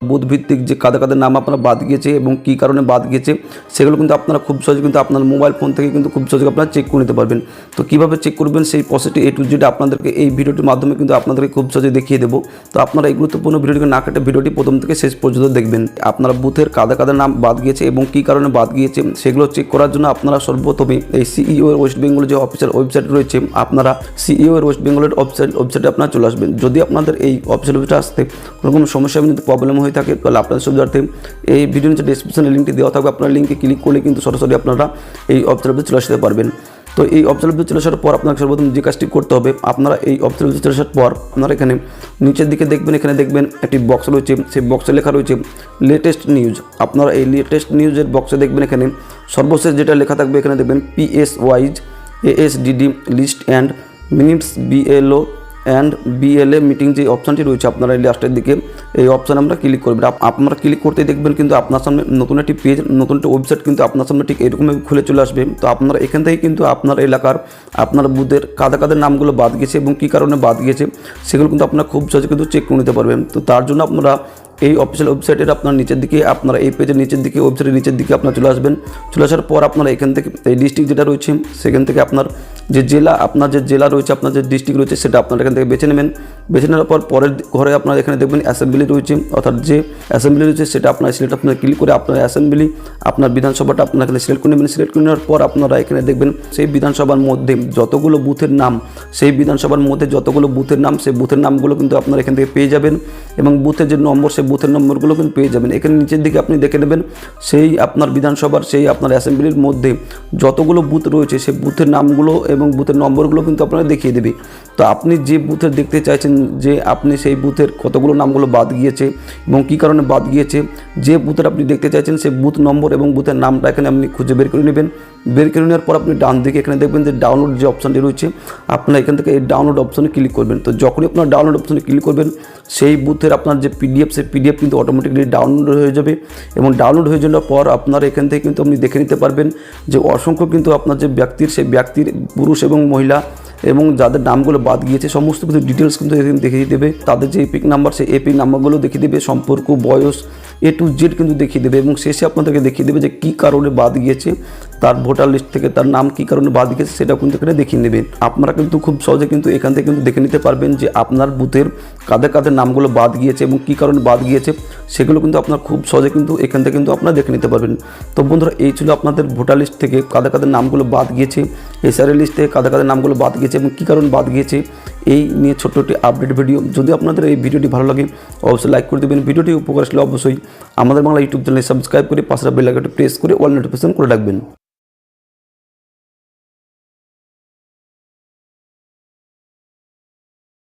Booth ভিত্তিক যে কাদের নাম আপনারা বাদ গিয়েছে এবং কী কারণে বাদ গিয়েছে সেগুলো কিন্তু আপনারা খুব সহজে কিন্তু আপনার মোবাইল ফোন থেকে কিন্তু খুব সহজে আপনারা চেক করে নিতে পারবেন। তো কীভাবে চেক করবেন সেই প্রসেসটি A to Z আপনাদেরকে এই ভিডিওটির মাধ্যমে কিন্তু আপনাদেরকে খুব সহজে দেখিয়ে দেবো। তো আপনারা এই গুরুত্বপূর্ণ ভিডিওটিকে না কেটে ভিডিওটি প্রথম থেকে শেষ পর্যন্ত দেখবেন। আপনারা বুথের কাদের নাম বাদ গিয়েছে এবং কী কারণে বাদ গিয়েছে সেগুলো চেক করার জন্য আপনারা সর্বপ্রথমে এই সিইও এর ওয়েস্ট বেঙ্গলের যে অফিসিয়াল ওয়েবসাইট রয়েছে, আপনারা সিইও এর ওয়েস্ট বেঙ্গলের ওয়েবসাইটে আপনারা চলে আসবেন। যদি আপনাদের এই অফিসিয়াল ওয়েবসাইটে আসতে কোনো সমস্যা যদি প্রবলেম হয়ে থাকে তাহলে আপনাদের সুবিধার্থে এই ভিডিওর নিচে ডেসক্রিপশনে লিঙ্কটি দেওয়া থাকবে, আপনারা লিঙ্কে ক্লিক করলে কিন্তু সরাসরি আপনারা এই অফিসিয়াল ওয়েবসাইটে চলে আসতে পারবেন। তো এই অফিসিয়াল ওয়েবসাইটে চলে আসার পর আপনাকে সর্বপ্রথম যে কাজটি করতে হবে, আপনারা এই অফিসিয়াল ওয়েবসাইটে চলে আসার পর আপনারা এখানে নিচের দিকে দেখবেন, এখানে দেখবেন একটি বক্স রয়েছে, সেই বক্সে লেখা রয়েছে লেটেস্ট নিউজ। আপনারা এই লেটেস্ট নিউজের বক্সে দেখবেন এখানে সর্বশেষ যেটা লেখা থাকবে এখানে দেখবেন PS wise ASDD list and minutes BLO and BLA meeting যে অপশানটি রয়েছে আপনারা এই লাস্টের দিকে এই অপশানে আমরা ক্লিক করবেন। আপনারা ক্লিক করতেই দেখবেন কিন্তু আপনার সামনে নতুন একটি পেজ, নতুন একটি ওয়েবসাইট কিন্তু আপনার সামনে ঠিক এরকমভাবে খুলে চলে আসবে। তো আপনারা এখান থেকে কিন্তু আপনার এলাকার আপনার বুথের কাদের নামগুলো বাদ গেছে এবং কী কারণে বাদ গেছে সেগুলো কিন্তু আপনারা খুব সহজে কিন্তু চেক করে নিতে পারবেন। তো তার জন্য আপনারা এই অফিসিয়াল ওয়েবসাইটের আপনার নিচের দিকে, আপনারা এই পেজের নিচের দিকে, ওয়েবসাইটের নিচের দিকে আপনারা চলে আসবেন। চলে আসার পর আপনারা এখান থেকে এই ডিস্ট্রিক্ট যেটা রয়েছে সেখান থেকে আপনার যে জেলা, আপনার যে জেলা রয়েছে, আপনার যে ডিস্ট্রিক্ট রয়েছে সেটা আপনারা এখান থেকে বেছে নেবেন। বেছে নেওয়ার পর পরের ঘরে আপনারা এখানে দেখবেন অ্যাসেম্বলি রয়েছে, অর্থাৎ যে অ্যাসেম্বলি রয়েছে সেটা আপনার সিলেক্ট আপনারা ক্লিক করে আপনার অ্যাসেম্বলি, আপনার বিধানসভাটা আপনারা এখানে সিলেক্ট করে নেবেন। সিলেক্ট করে নেওয়ার পর আপনারা এখানে দেখবেন সেই বিধানসভার মধ্যে যতগুলো বুথের নাম, সেই বিধানসভার মধ্যে যতগুলো বুথের নাম, সেই বুথের নামগুলো কিন্তু আপনারা এখান থেকে পেয়ে যাবেন এবং বুথের যে নম্বর সেই বুথের নম্বরগুলো কিন্তু পেয়ে যাবেন। এখানে নিচের দিকে আপনি দেখে নেবেন সেই আপনার বিধানসভার, সেই আপনার অ্যাসেম্বলির মধ্যে যতগুলো বুথ রয়েছে সেই বুথের নামগুলো এবং বুথের নম্বরগুলো কিন্তু আপনারা দেখিয়ে দেবে। তো আপনি যে বুথের দেখতে চাইছেন যে আপনি সেই বুথের কতগুলো নামগুলো বাদ গিয়েছে এবং কী কারণে বাদ গিয়েছে, যে বুথের আপনি দেখতে চাইছেন সেই বুথ নম্বর এবং বুথের নামটা এখানে আপনি খুঁজে বের করে নেবেন। বের করে নেওয়ার পর আপনি ডান দিকে এখানে দেখবেন যে ডাউনলোড যে অপশানটি রয়েছে, আপনারা এখান থেকে এই ডাউনলোড অপশানে ক্লিক করবেন। তো যখনই আপনার ডাউনলোড অপশানে ক্লিক করবেন সেই বুথের আপনার যে PDF, সেই PDF কিন্তু অটোমেটিকলি ডাউনলোড হয়ে যাবে এবং ডাউনলোড হয়ে যাওয়ার পর আপনার এখান থেকে কিন্তু আপনি দেখে নিতে পারবেন যে অসংখ্য কিন্তু আপনার যে ব্যক্তির, সেই ব্যক্তির পুরুষ এবং মহিলা এবং যাদের নামগুলো বাদ গিয়েছে সমস্ত কিছু ডিটেলস কিন্তু এখানে দেখিয়ে দেবে। তাদের যে এপিক নাম্বার, সেই এপিক নাম্বারগুলো দেখিয়ে দেবে, সম্পর্ক, বয়স A to Z কিন্তু দেখিয়ে দেবে এবং শেষে আপনাদেরকে দেখিয়ে দেবে যে কী কারণে বাদ গিয়েছে, তার ভোটার লিস্ট থেকে তার নাম কী কারণে বাদ গিয়েছে সেটাও কিন্তু এখানে দেখিয়ে নেবেন। আপনারা কিন্তু খুব সহজে কিন্তু এখান থেকে কিন্তু দেখে নিতে পারবেন যে আপনার বুথের কাদের নামগুলো বাদ গিয়েছে এবং কী কারণে বাদ গিয়েছে সেগুলো কিন্তু আপনার খুব সহজে কিন্তু এখান থেকে কিন্তু আপনারা দেখে নিতে পারবেন। তো বন্ধুরা, এই ছিল আপনাদের ভোটার লিস্ট থেকে কাদের নামগুলো বাদ গিয়েছে, SRA লিস্ট থেকে কাদের নামগুলো বাদ গিয়েছে এবং কী কারণে বাদ গিয়েছে এই নিয়ে ছোট্ট একটি আপডেট ভিডিও। যদি আপনাদের এই ভিডিওটি ভালো লাগে অবশ্যই লাইক করে দেবেন। ভিডিওটি উপকার আসলে অবশ্যই আমাদের বাংলা ইউটিউব চ্যানেলে সাবস্ক্রাইব করে পাশের বেল আইকনটি প্রেস করে অল নোটিফিকেশন করে রাখবেন।